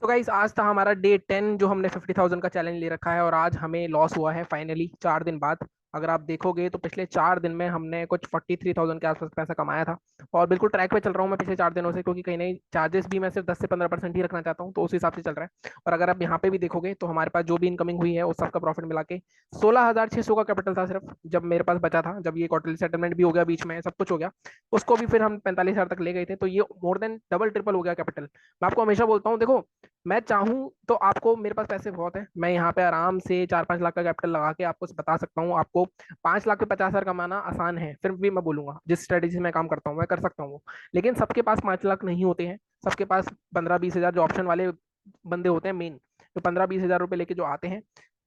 तो गाइस आज था हमारा डे 10 जो हमने 50,000 का चैलेंज ले रखा है और आज हमें लॉस हुआ है फाइनली 4 दिन बाद। अगर आप देखोगे तो पिछले 4 दिन में हमने कुछ 43,000 के आसपास पैसा कमाया था। और बिल्कुल ट्रैक पे चल रहा हूँ मैं पिछले 4 दिनों से, क्योंकि कहीं नहीं चार्जेस भी मैं सिर्फ 10 से 15% ही रखना चाहता हूँ, तो उस हिसाब से चल रहा है। और अगर आप यहाँ पे भी देखोगे तो हमारे पास जो भी इनकमिंग हुई है उस सबका प्रॉफिट मिला के 16,600 का कैपिटल था सिर्फ, जब मेरे पास बचा था, जब ये क्वार्टरली सेटलमेंट भी हो गया, बीच में सब कुछ हो गया, उसको भी फिर हम 45,000 तक ले गए थे। तो ये मोर देन डबल ट्रिपल हो गया कैपिटल। मैं आपको हमेशा बोलता हूँ, देखो मैं चाहूँ तो आपको, मेरे पास पैसे बहुत हैं, मैं यहाँ पे आराम से 4-5 लाख का कैपिटल लगा के आपको बता सकता हूँ, आपको 5 लाख पे 50,000 कमाना आसान है। फिर भी मैं बोलूंगा जिस स्ट्रेटेजी से मैं काम करता हूँ मैं कर सकता हूँ वो। लेकिन सबके पास 5 लाख नहीं होते हैं, सबके पास 15-20 हजार जो ऑप्शन वाले बंदे होते हैं मेन, जो 15-20 हजार रुपए लेके जो आते हैं,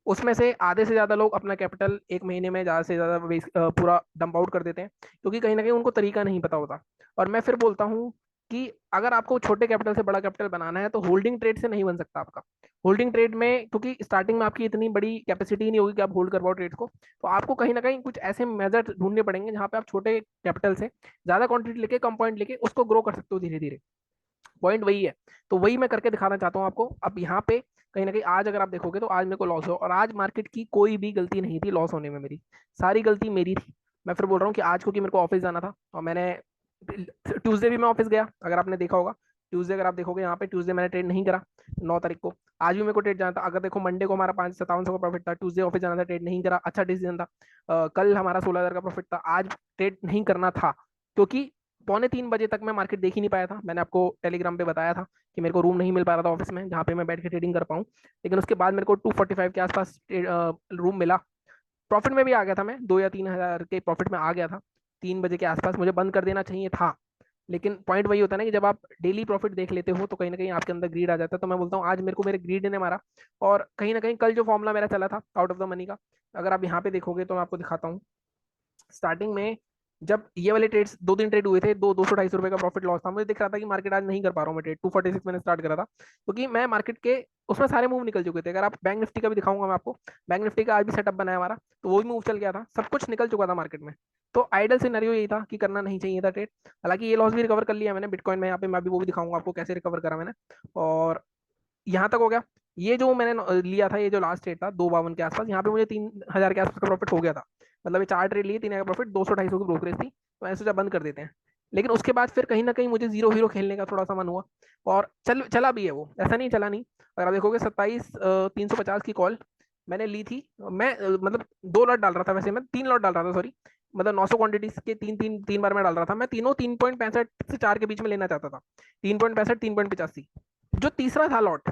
उसमें से आधे से ज्यादा लोग अपना कैपिटल एक महीने में ज्यादा से ज्यादा पूरा डंप आउट कर देते हैं, क्योंकि कहीं ना कहीं उनको तरीका नहीं पता होता। और मैं फिर बोलता हूँ कि अगर आपको छोटे कैपिटल से बड़ा कैपिटल बनाना है तो होल्डिंग ट्रेड से नहीं बन सकता आपका। होल्डिंग ट्रेड में, क्योंकि स्टार्टिंग में आपकी इतनी बड़ी कैपेसिटी ही नहीं होगी कि आप होल्ड कर पाओ ट्रेड को, तो आपको कहीं ना कहीं कुछ ऐसे मेजर ढूंढने पड़ेंगे जहां पे आप छोटे कैपिटल से ज्यादा क्वांटिटी लेके, कम पॉइंट लेके उसको ग्रो कर सकते हो धीरे धीरे। पॉइंट वही है। तो वही मैं करके दिखाना चाहता हूँ आपको। अब यहाँ पे कहीं ना कहीं आज अगर आप देखोगे तो आज मेरे को लॉस हो, और आज मार्केट की कोई भी गलती नहीं थी लॉस होने में, मेरी सारी गलती मेरी थी। मैं फिर बोल रहा हूँ कि आज, क्योंकि मेरे को ऑफिस जाना था और मैंने ट्यूसडे भी मैं ऑफिस गया, अगर आपने देखा होगा। ट्यूसडे अगर आप देखोगे यहाँ पे, ट्यूसडे मैंने ट्रेड नहीं करा 9 तारीख को। आज भी मेरे को ट्रेड जाना था, अगर देखो मंडे को हमारा 5,5700 का प्रॉफिट था, ट्यूसडे ऑफिस जाना था, ट्रेड नहीं करा, अच्छा डिसीजन था। कल हमारा 16,000 का प्रॉफिट था, आज ट्रेड नहीं करना था, क्योंकि 2:45 बजे तक मैं मार्केट देख ही नहीं पाया था। मैंने आपको टेलीग्राम पे बताया था कि मेरे को रूम नहीं मिल पा रहा था ऑफिस में जहाँ पे मैं बैठ के ट्रेडिंग कर पाऊँ। लेकिन उसके बाद मेरे को 245 के आसपास रूम मिला। प्रॉफिट में भी आ गया था, मैं 2 या 3 हजार के प्रॉफिट में आ गया था। 3 बजे के आसपास मुझे बंद कर देना चाहिए था। लेकिन पॉइंट वही होता है ना कि जब आप डेली प्रॉफिट देख लेते हो तो कहीं ना कहीं आपके अंदर ग्रीड आ जाता है। तो मैं बोलता हूँ आज मेरे को मेरे ग्रीड ने मारा। और कहीं ना कहीं कल जो फॉर्मूला मेरा चला था आउट ऑफ द मनी का, अगर आप यहाँ पे देखोगे तो मैं आपको दिखाता हूँ। स्टार्टिंग में जब ये वाले ट्रेड्स 2 दिन ट्रेड हुए थे, 200-250 रुपए का प्रॉफिट लॉस था, मुझे दिख रहा था कि मार्केट आज नहीं कर पा रहा हूँ मैं ट्रेड। 246 मैंने स्टार्ट करा था, क्योंकि मैं मार्केट के उसमें सारे मूव निकल चुके थे। अगर आप बैंक निफ्टी का भी दिखाऊंगा मैं आपको, बैंक निफ्टी का आज भी सेटअप बनाया हमारा, तो वो भी मूव चल गया था, सब कुछ निकल चुका था मार्केट में। तो आइडल सिनेरियो यही था कि करना नहीं चाहिए था ट्रेड। हालांकि ये लॉस भी रिकवर कर लिया मैंने बिटकॉइन में, यहाँ पे मैं भी वो भी दिखाऊंगा आपको कैसे रिकवर करा मैंने। और यहाँ तक हो गया। ये जो मैंने लिया था, ये जो लास्ट ट्रेड था 252 के आसपास, यहाँ पे मुझे 3,000 के आसपास का प्रॉफिट हो गया था। मतलब ये 4 ट्रेड लिए, 3,000 का प्रॉफिट, 200-250 की ब्रोकरेज थी, तो मैंने सोचा बंद कर देते हैं। लेकिन उसके बाद फिर कहीं ना कहीं मुझे जीरो हीरो खेलने का थोड़ा सा मन हुआ, और चला भी है वो, ऐसा नहीं चला नहीं। अगर आप देखोगे 27,350 की कॉल मैंने ली थी। मैं मतलब 2 लॉट डाल रहा था, वैसे मैं 3 लॉट डाल रहा था, सॉरी। मतलब 900 क्वांटिटीज के तीन तीन तीन बार मैं डाल रहा था, मैं तीनों 3.65 से 4 के बीच में लेना चाहता था। 3.65, 3.85, जो तीसरा था लॉट,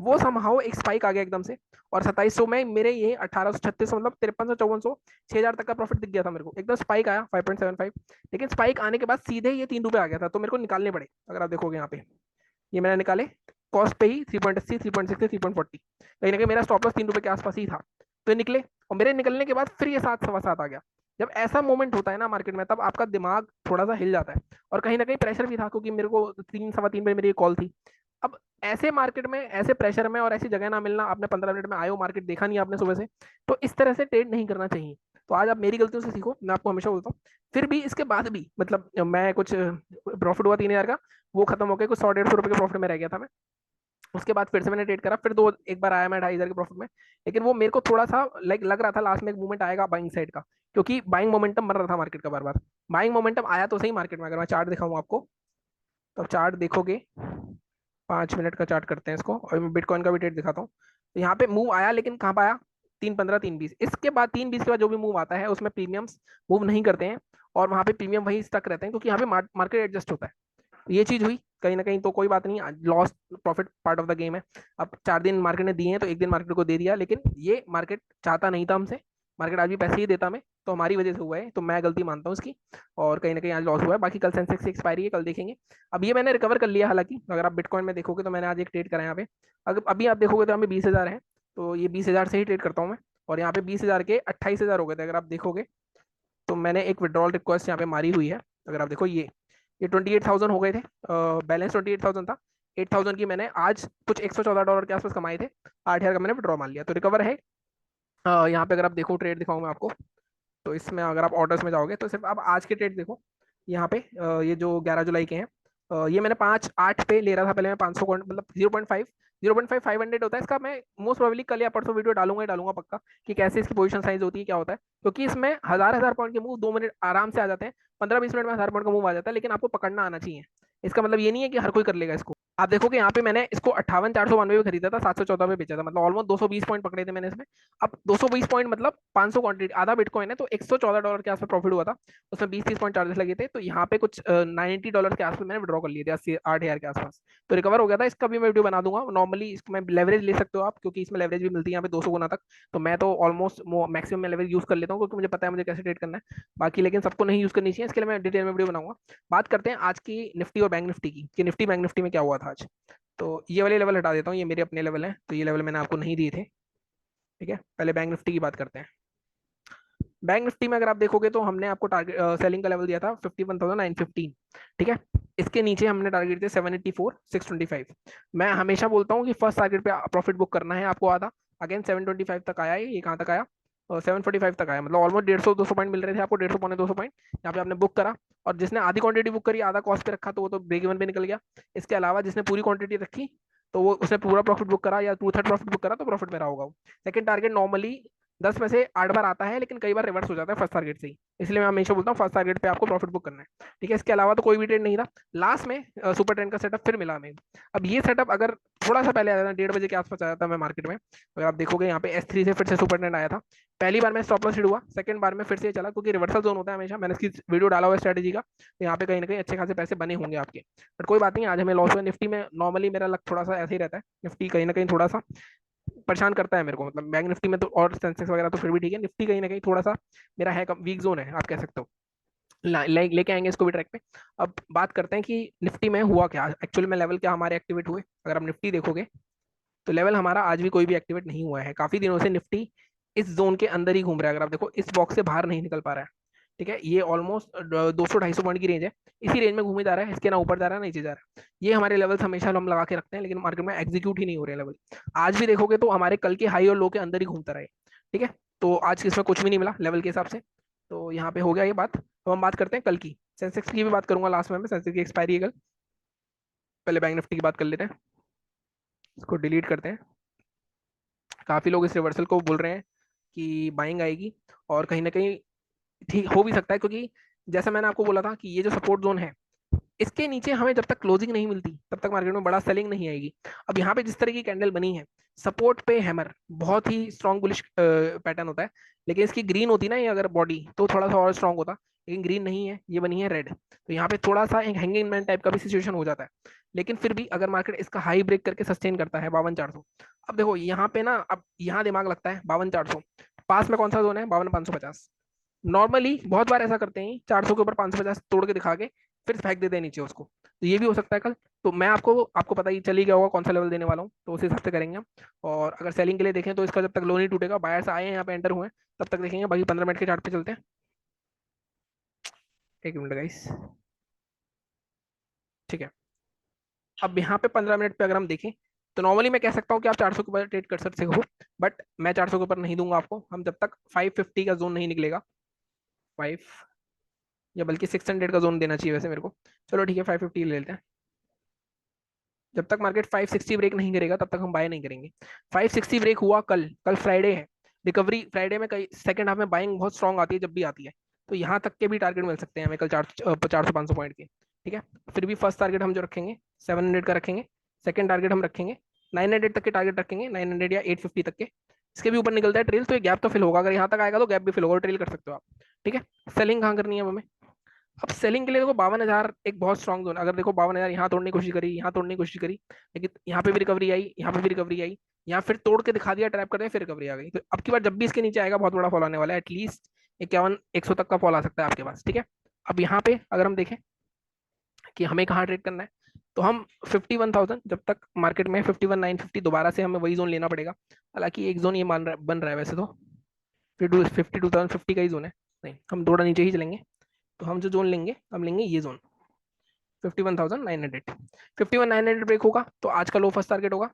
वो समहाउ एक स्पाइक आ गया एकदम से। और 2700 में मेरे ये 1836, मतलब 5300, 5400, 6,000 तक का प्रॉफिट दिख गया था मेरे को, एकदम स्पाइक आया 5.75। लेकिन स्पाइक आने के बाद सीधे ये 3 रुपए आ गया था, तो मेरे को निकालने पड़े। अगर आप देखोगे यहाँ पे, ये मैंने निकाले कॉस्ट पे ही, 3.80, 3.60, 3.40, कहीं ना कहीं मेरा स्टॉप लॉस 3 रुपए के आसपास ही था। तो ये निकले, और मेरे निकलने के बाद फिर ये 7, 7.25 आ गया। जब ऐसा मोमेंट होता है ना मार्केट में, तब आपका दिमाग थोड़ा सा हिल जाता है। और कहीं ना कहीं प्रेशर भी था, क्योंकि मेरे को 3, 3:15 बजे मेरी कॉल थी। अब ऐसे मार्केट में, ऐसे प्रेशर में और ऐसी जगह ना मिलना, आपने 15 मिनट में आए हो, मार्केट देखा नहीं आपने सुबह से, तो इस तरह से ट्रेड नहीं करना चाहिए। तो आज आप मेरी गलतियों से सीखो, मैं आपको हमेशा बोलता हूँ। फिर भी इसके बाद भी, मतलब मैं कुछ प्रॉफिट हुआ 3,000 का, वो खत्म हो गया, कुछ 100-150 रुपए के प्रॉफिट में रह गया था मैं। उसके बाद फिर से मैंने ट्रेड करा, फिर दो एक बार आया मैं 2,500 के प्रॉफिट में। लेकिन वो मेरे को थोड़ा सा लाइक लग रहा था लास्ट में एक मूवमेंट आएगा बाइंग साइड का, क्योंकि बाइंग मोमेंटम बन रहा था मार्केट का बार बार। बाइंग मोमेंटम आया तो सही मार्केट में। अगर मैं चार्ट दिखाऊँ आपको, तो चार्ट देखोगे, 5 मिनट का चार्ट करते हैं इसको, और मैं बिटकॉइन का भी ट्रेड दिखाता हूँ। तो यहाँ पे मूव आया, लेकिन कहाँ पाया? 3.15, 3.20। इसके बाद 3.20 के बाद जो भी मूव आता है उसमें प्रीमियम्स मूव नहीं करते हैं, और वहां पे प्रीमियम वही स्टक रहते हैं, क्योंकि यहाँ पे मार्केट एडजस्ट होता है। तो ये चीज हुई कहीं ना कहीं, तो कोई बात नहीं, loss profit part of the game है। अब 4 दिन मार्केट ने दिए हैं, तो एक दिन मार्केट को दे दिया, लेकिन ये मार्केट चाहता नहीं था हमसे। मार्केट आज भी पैसे ही देता हमें, तो हमारी वजह से हुआ है, तो मैं गलती मानता हूँ इसकी। और कहीं ना कहीं आज लॉस हुआ है। बाकी कल सेंसेक्स की एक्सपायरी है, कल देखेंगे। अब ये मैंने रिकवर कर लिया, हालांकि अगर आप बिटकॉइन में देखोगे तो मैंने आज एक ट्रेड करा यहाँ पे। अगर अभी आप देखोगे तो हमें 20,000 है, तो ये 20,000 से ही ट्रेड करता हूँ मैं। और यहाँ पे 20,000 के 28,000 हो गए थे, अगर आप देखोगे तो मैंने एक विड्रॉल रिक्वेस्ट यहाँ पे मारी हुई है। अगर आप देखो, ये 28,000 हो गए थे, बैलेंस 28,000 था। 8,000 की मैंने आज कुछ $114 के आसपास कमाए थे, 8,000 का मैंने विड्रॉ मान लिया, तो रिकवर है। यहाँ पे अगर आप देखो, ट्रेड दिखाऊँ मैं आपको, तो इसमें अगर आप ऑर्डर्स में जाओगे तो सिर्फ आप आज के ट्रेड देखो। यहाँ पे ये जो 11 जुलाई के हैं, ये मैंने 5-8 पे ले रहा था पहले मैं, 500, मतलब 0.5, 0.5 500 होता है इसका। मैं मोस्ट प्रोबेबली कल या परसों वीडियो डालूंगा ही डालूंगा पक्का, कि कैसे इसकी पोजीशन साइज होती है, क्या होता है, क्योंकि इसमें हजार हजार पॉइंट के मूव 2 मिनट आराम से आ जाते हैं, 15-20 मिनट में 1000 पॉइंट का मूव आ जाता है, लेकिन आपको पकड़ना आना चाहिए। इसका मतलब ये नहीं है कि हर कोई कर लेगा इसको। आप देखोगे यहाँ पे मैंने इसको 58,492 में खरीदा था, 714 में बेचा था, मतलब ऑलमोस्ट 220 पॉइंट पकड़े थे मैंने इसमें। अब 220 पॉइंट मतलब 500 क्वांटिटी, आधा बिटकॉइन है, तो $114 के आसपास प्रॉफिट हुआ था। उसमें 20-30 पॉइंट चार्जेस लगे थे, तो यहाँ पे कुछ $90 के आसपास मैंने विड्रॉ कर लिए थे, 80-8 हजार के आसपास। तो रिकवर हो गया था। इसका भी मैं वीडियो बना दूंगा। नॉर्मली इसमें लेवरेज ले सकते हो आप, क्योंकि इसमें लेवरेज भी मिलती है यहाँ पे 200 गुना तक। तो मैं तो ऑलमोस्ट मैक्सिमम में लेवरेज यूज कर लेता हूँ, क्योंकि मुझे पता है मुझे कैसे ट्रेड करना है। बाकी लेकिन सबको नहीं यूज करनी चाहिए, इसके लिए मैं डिटेल में वीडियो बनाऊंगा। बात करते हैं आज की निफ्टी और बैंक निफ्टी की, कि निफ्टी बैंक निफ्टी में क्या हुआ था आज। तो ये वाले लेवल हटा देता हूँ, ये मेरे अपने लेवल हैं, तो ये लेवल मैंने आपको नहीं दिए थे। ठीक है, पहले बैंक निफ्टी की बात करते हैं। बैंक निफ्टी में अगर आप देखोगे तो हमने आपको टारगेट सेलिंग का लेवल दिया था 51,915। ठीक है, इसके नीचे हमने टारगेट दिया 784,625। मैं हमेशा बोलता हूँ कि फर्स्ट टारगेट पे प्रॉफिट बुक करना है आपको आधा। अगेन 725 तक आया है, ये कहाँ तक आया, 745 तक आया, मतलब ऑलमोस्ट 150-200 पॉइंट मिल रहे थे आपको, 150 पौने 200 पॉइंट यहाँ पे आपने बुक करा। और जिसने आधी क्वांटिटी बुक करी, आधा कॉस्ट पे रखा, तो वो तो ब्रेक इवन पे निकल गया। इसके अलावा जिसने पूरी क्वांटिटी रखी, तो वो उसने पूरा प्रॉफिट बुक करा या 2/3 प्रॉफिट बुक करा, तो प्रॉफिट में रहा होगा। सेकंड टारगेट नॉर्मली 10 में से 8 बार आता है, लेकिन कई बार रिवर्स हो जाता है फर्स्ट टारगेट से ही। इसलिए मैं हमेशा बोलता हूँ फर्स्ट टारगेट पे आपको प्रॉफिट बुक करना है। ठीक है, इसके अलावा तो कोई भी ट्रेड नहीं था। लास्ट में सुपर ट्रेंड का सेटअप फिर मिला हमें। अब ये सेटअप अगर थोड़ा सा पहले आया था, 1:30 बजे के आसपास आया था मैं मार्केट में, अगर आप देखोगे यहाँ पे S3 से फिर से सुपर ट्रेंड आया था। पहली बार में स्टॉप लॉस हिट हुआ, सेकंड बार में फिर से चला, क्योंकि रिवर्सल जोन होता है हमेशा। मैंने इसकी वीडियो डाला हुआ है स्ट्रेटेजी का, तो यहाँ पे कहीं ना कहीं अच्छे खासे पैसे बने होंगे आपके। बट कोई बात नहीं, आज हमें लॉस हुआ निफ्टी में। नॉर्मली मेरा लक थोड़ा सा ऐसे ही रहता है, निफ्टी कहीं ना कहीं थोड़ा सा परेशान करता है मेरे को, मतलब बैंक निफ्टी में तो, और सेंसेक्स वगैरह तो फिर भी ठीक है, निफ्टी कहीं ना कहीं थोड़ा सा मेरा है वीक जोन है, आप कह सकते हो। लेके आएंगे इसको भी ट्रैक पे। अब बात करते हैं कि निफ्टी में हुआ क्या एक्चुअली में, लेवल क्या हमारे एक्टिवेट हुए। अगर आप निफ्टी देखोगे तो लेवल हमारा आज भी कोई भी एक्टिवेट नहीं हुआ है। काफी दिनों से निफ्टी इस जोन के अंदर ही घूम रहा है। अगर आप देखो, इस बॉक्स से बाहर नहीं निकल पा रहा है। ठीक है, ये ऑलमोस्ट 200-250 पॉइंट की रेंज है, इसी रेंज में घूमे जा रहा है, इसके ना ऊपर जा रहा है ना नीचे जा रहा है। ये हमारे लेवल्स हमेशा हम लगा के रखते हैं, लेकिन मार्केट में एग्जीक्यूट ही नहीं हो रहे लेवल। आज भी देखोगे तो हमारे कल के हाई और लो के अंदर ही घूमता रहे। ठीक है, तो आज इसमें कुछ भी नहीं मिला लेवल के हिसाब से। तो यहाँ पे हो गया ये बात। अब हम बात करते हैं कल की, सेंसेक्स की भी बात करूंगा लास्ट में, सेंसेक्स की एक्सपायरी है कल। पहले बैंक निफ्टी की बात कर लेते हैं, इसको डिलीट करते हैं। काफी लोग इस रिवर्सल को बोल रहे हैं कि बाइंग आएगी, और कहीं ना कहीं ठीक हो भी सकता है, क्योंकि जैसा मैंने आपको बोला था कि ये जो सपोर्ट जोन है, इसके नीचे हमें जब तक क्लोजिंग नहीं मिलती तब तक मार्केट में बड़ा सेलिंग नहीं आएगी। अब यहाँ पे जिस तरह की कैंडल बनी है, सपोर्ट पे हैमर, बहुत ही स्ट्रॉन्ग बुलिश पैटर्न होता है। लेकिन इसकी ग्रीन होती ना ये अगर बॉडी, तो थोड़ा सा और स्ट्रॉन्ग होता, लेकिन ग्रीन नहीं है, ये बनी है रेड, तो यहाँ पे थोड़ा सा एक हैंगिंग मैन टाइप का भी सिचुएशन हो जाता है। लेकिन फिर भी अगर मार्केट इसका हाई ब्रेक करके सस्टेन करता है 52,400। अब देखो यहाँ पे ना, अब यहाँ दिमाग लगता है 52,400, पास में कौन सा जोन है, 52,550। नॉर्मली बहुत बार ऐसा करते हैं, 400 के ऊपर 550 तोड़ के दिखा के फिर फेंक देते हैं नीचे उसको। तो ये भी हो सकता है कल। तो मैं आपको आपको पता ही चल ही गया होगा कौन सा लेवल देने वाला हूँ, तो उस हिसाब से करेंगे हम। और अगर सेलिंग के लिए देखें तो इसका जब तक लो नहीं टूटेगा, बायर्स आए हैं यहाँ पे एंटर हुए हैं, तब तक देखेंगे। बाकी 15 मिनट के चार्ट पे चलते हैं। एक मिनट गाइस। ठीक है, अब यहाँ पे 15 मिनट पे अगर हम देखें, तो नॉर्मली मैं कह सकता हूँ कि आप 400 के ऊपर ट्रेड कर सकते हो, बट मैं 400 के ऊपर नहीं दूंगा आपको, हम जब तक 550 का जोन नहीं निकलेगा, 5, या बल्कि 600 का जोन देना चाहिए वैसे मेरे को। चलो ठीक है, 550 ले लेते हैं। जब तक मार्केट 560 ब्रेक नहीं करेगा तब तक हम बाय नहीं करेंगे। 560 ब्रेक हुआ कल, कल फ्राइडे है, रिकवरी फ्राइडे में कई सेकंड हाफ में बाइंग बहुत स्ट्रांग आती है जब भी आती है। तो यहाँ तक के भी टारगेट मिल सकते हैं हमें कल, 400-500 पॉइंट के। ठीक है, फिर भी फर्स्ट टारगेट हम जो रखेंगे 700 का रखेंगे। सेकंड टारगेट हम रखेंगे 900 तक के टारगेट रखेंगे, 900 या 850 तक के। इसके भी ऊपर निकलता है ट्रेल, तो ये गैप तो फिल होगा, अगर यहाँ तक आएगा तो गैप भी फिल होगा, ट्रेल कर सकते हो आप। ठीक है, सेलिंग कहाँ करनी है हमें। अब सेलिंग के लिए देखो 52,000 एक बहुत स्ट्रॉन्ग जोन। अगर देखो 52,000 यहाँ तोड़ने की कोशिश करी, यहाँ तोड़ने की कोशिश करी, लेकिन यहाँ पे भी रिकवरी आई, यहाँ पे भी रिकवरी आई, यहाँ फिर तोड़ के दिखा दिया ट्रैप करते, फिर रिकवरी आ गई। तो अब की बार जब भी इसके नीचे आएगा बहुत बड़ा फॉल आने वाला है, एटलीस्ट 51-100 तक का फॉल आ सकता है आपके पास। ठीक है, अब यहाँ पे अगर हम देखें कि हमें कहाँ ट्रेड करना है, तो हम 51,000, जब तक मार्केट में 51,950 दोबारा से हमें वही जोन लेना पड़ेगा। हालांकि एक जोन ये बन रहा है वैसे तो, 52,50 का ही जोन है, नहीं हम थोड़ा नीचे ही चलेंगे। तो हम जो जोन लेंगे, हम लेंगे ये जोन 51,900। 51,900 ब्रेक होगा तो आज का लो फर्स्ट टारगेट होगा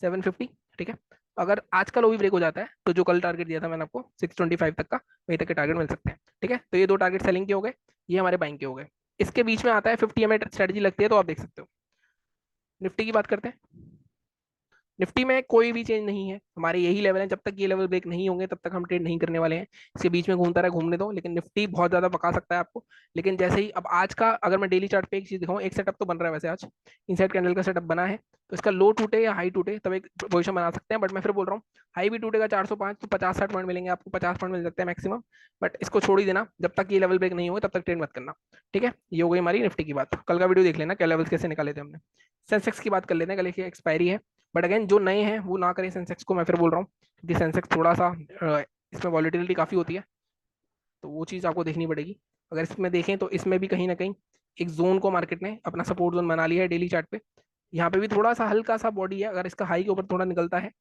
750। ठीक है, अगर आज का लो भी ब्रेक हो जाता है, तो जो कल टारगेट दिया था मैंने आपको 625 तक का, वहीं तक के टारगेट मिल सकते हैं। ठीक है, तो ये दो टारगेट सेलिंग के हो गए, ये हमारे बाइंग के हो गए। इसके बीच में आता है 50 एम स्ट्रेटजी लगती है, तो आप देख सकते हो। निफ्टी की बात करते हैं। निफ्टी में कोई भी चेंज नहीं है, हमारे यही लेवल है, जब तक ये लेवल ब्रेक नहीं होंगे तब तक हम ट्रेड नहीं करने वाले हैं। इसके बीच में घूमता रहे, घूमने दो, लेकिन निफ्टी बहुत ज्यादा पका सकता है आपको। लेकिन जैसे ही अब आज का अगर मैं डेली चार्ट पे एक चीज दिखाऊं, एक सेटअप तो बन रहा है वैसे आज, इनसाइड कैंडल का सेटअप बना है, तो इसका लो टूटे या हाई टूटे तब एक पोजीशन बना सकते हैं। बट मैं फिर बोल रहा हूँ, हाई भी टूटेगा 405 तो 50-60 पॉइंट मिलेंगे आपको, 50 पॉइंट मिल सकते हैं मैक्सिमम। बट इसको छोड़ ही देना, जब तक ये लेवल ब्रेक नहीं होगा तब तक ट्रेड मत करना। ठीक है, ये हो गई हमारी निफ्टी की बात। कल का वीडियो देख लेना क्या लेवल्स कैसे निकाले थे हमने। सेंसेक्स की बात कर लेते हैं, कल की एक्सपायरी है। बट अगेन जो नए हैं वो ना करें सेंसेक्स को, मैं फिर बोल रहा हूँ, क्योंकि सेंसेक्स थोड़ा सा इसमें वॉलिटिलिटी काफ़ी होती है, तो वो चीज़ आपको देखनी पड़ेगी। अगर इसमें देखें तो इसमें भी कहीं ना कहीं एक जोन को मार्केट ने अपना सपोर्ट जोन बना लिया है डेली चार्ट पे। यहाँ पे भी थोड़ा सा हल्का सा बॉडी है, अगर इसका हाई के ऊपर थोड़ा निकलता है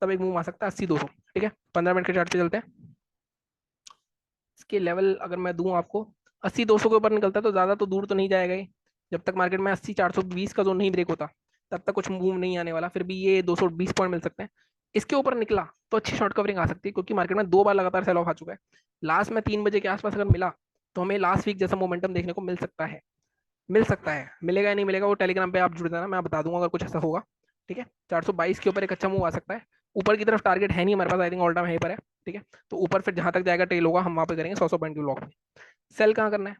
तब एक मूव आ सकता है 80-200। ठीक है, 15 मिनट के चार्ट पे चलते हैं। इसके लेवल अगर मैं दूं आपको, 80-200 के ऊपर निकलता है तो ज़्यादा तो दूर तो नहीं जाएगा ये। जब तक मार्केट में 80-420 का जोन नहीं ब्रेक होता तब तक कुछ मूव नहीं आने वाला। फिर भी ये 220 पॉइंट मिल सकते हैं। इसके ऊपर निकला तो अच्छी शॉर्ट कवरिंग आ सकती है, क्योंकि मार्केट में 2 बार लगातार सेल ऑफ आ चुका है। लास्ट में 3 बजे के आसपास अगर मिला तो हमें लास्ट वीक जैसा मोमेंटम देखने को मिल सकता है। मिल सकता है, मिलेगा या नहीं मिलेगा वो टेलीग्राम पे आप जुड़ जाना, मैं बता दूंगा अगर कुछ ऐसा होगा। ठीक है, 422 के ऊपर एक अच्छा मूव आ सकता है। ऊपर की तरफ टारगेट है नहीं हमारे पास, आई थिंक ऑल टाइम यहीं पर है। ठीक है, तो ऊपर फिर जहां तक जाएगा टेल होगा हम वहां पे करेंगे 100 पॉइंट की ब्लॉक में। सेल कहाँ करना है?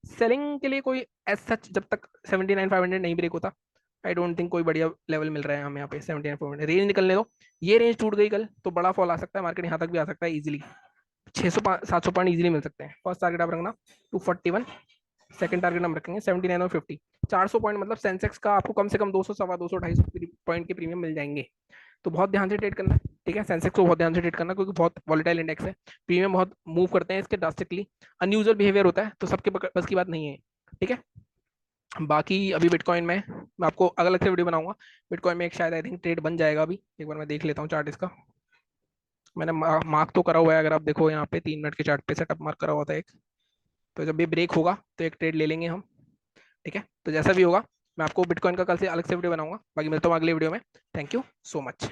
सेलिंग के लिए कोई एज सच जब तक 79,500 नहीं ब्रेक होता, आई डोंट थिंक कोई बढ़िया लेवल मिल रहा है हमें यहाँ पे। 79,500 रेंज निकलने दो, ये रेंज टूट गई कल तो बड़ा फॉल आ सकता है, मार्केट यहाँ तक भी आ सकता है इजीली। 600-700 पॉइंट इजीली मिल सकते हैं। फर्स्ट टारगेट आप रखना 241, सेकंड टारगेट हम रखेंगे 79 और 50। 400 पॉइंट मतलब सेंसेक्स का आपको कम से कम 200, सवा 200, 250 पॉइंट के प्रीमियम मिल जाएंगे। तो बहुत ध्यान से ट्रेड करना है। ठीक है, सेंसेक्स को बहुत ध्यान से ट्रेड करना, क्योंकि बहुत वॉलेटाइल इंडेक्स है, प्रीमियम बहुत मूव करते हैं इसके ड्रास्टिकली, अनयूजुअल बिहेवियर होता है, तो सबके बस की बात नहीं है। ठीक है, बाकी अभी बिटकॉइन में मैं आपको अलग से वीडियो बनाऊंगा। बिटकॉइन में एक शायद आई थिंक ट्रेड बन जाएगा अभी, एक बार मैं देख लेता हूँ चार्ट इसका। मैंने मार्क तो करा हुआ है, अगर आप देखो यहाँ पे 3 मिनट के चार्ट पे सेटअप मार्क करा हुआ था एक। तो जब भी ब्रेक होगा तो एक ट्रेड ले लेंगे हम। ठीक है, तो जैसा भी होगा मैं आपको बिटकॉइन का कल से अलग से वीडियो बनाऊंगा। बाकी मिलता हूँ अगले वीडियो में। Thank you so much.